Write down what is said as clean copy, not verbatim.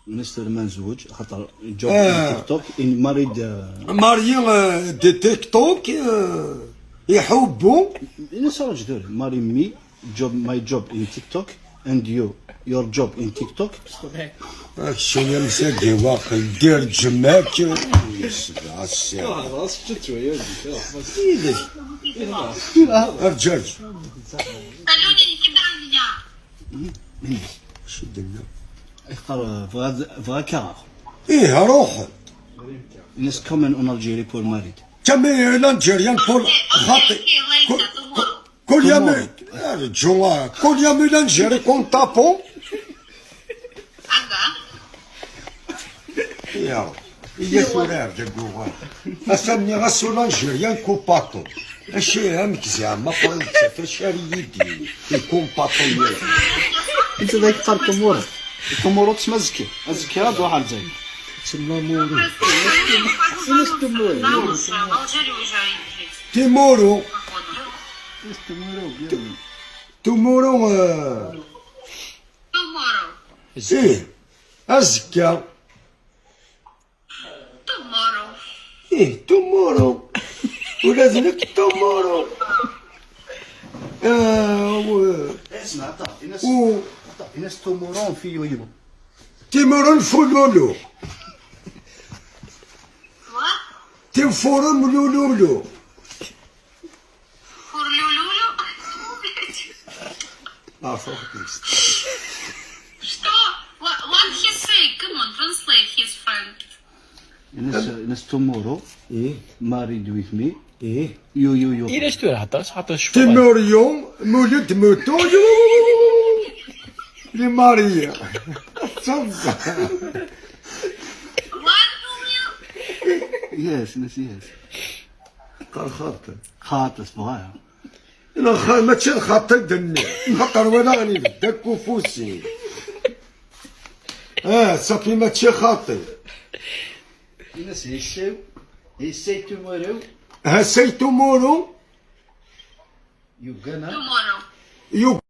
بالنسبه لما نزوج خاطر جوب تيك توك ان ماريد ماري دي تيك توك يحبوا الناس رجل ماري مي job my job in TikTok and your job in TikTok. شويه مساقي واقع دير جماك يسبع الساعه خلاص شفت شويه رجال خلوني كيف عندنا شو درنا اختار فغا كاغ ايه روح الناس كومن اون الجيري بور ماريد كمل لانجيريان بول خاطي كل يوم رجال كل يوم لانجيري كون تابون يا هي ثورار دقوغا اسمني غسو لانجيريان كوباتو اشي همك زعما فرنسا فشاري يدي يكون باتو انت ذاك اختار كومورو كومورو تسمى زكي زكي هاد واحد زي تسمى مورو الناس تمورو تيمورو الناس تمورو تيمورو ايه ازكى ايه تومورو ولازمك تومورو اسمع الناس و الناس تومورون في يويو تيمورون فولولو تيمفورون لولولو Что? What he say? Come on, translate his friend. الناس تومورو ايه ماريد ويث مي ايه يو إيه ليش تهضر حتى شوف تيموريون مولد موتو لي ماريا تصدق What do you? يس ناس يس قال خاطر خاطر بغاها لا ماشي خاطر دني خاطر ولا غني بدك وفوسي صافي ماشي خاطر الناس يساو تومورو هسيتو مورو يو غانا Tomorrow. يو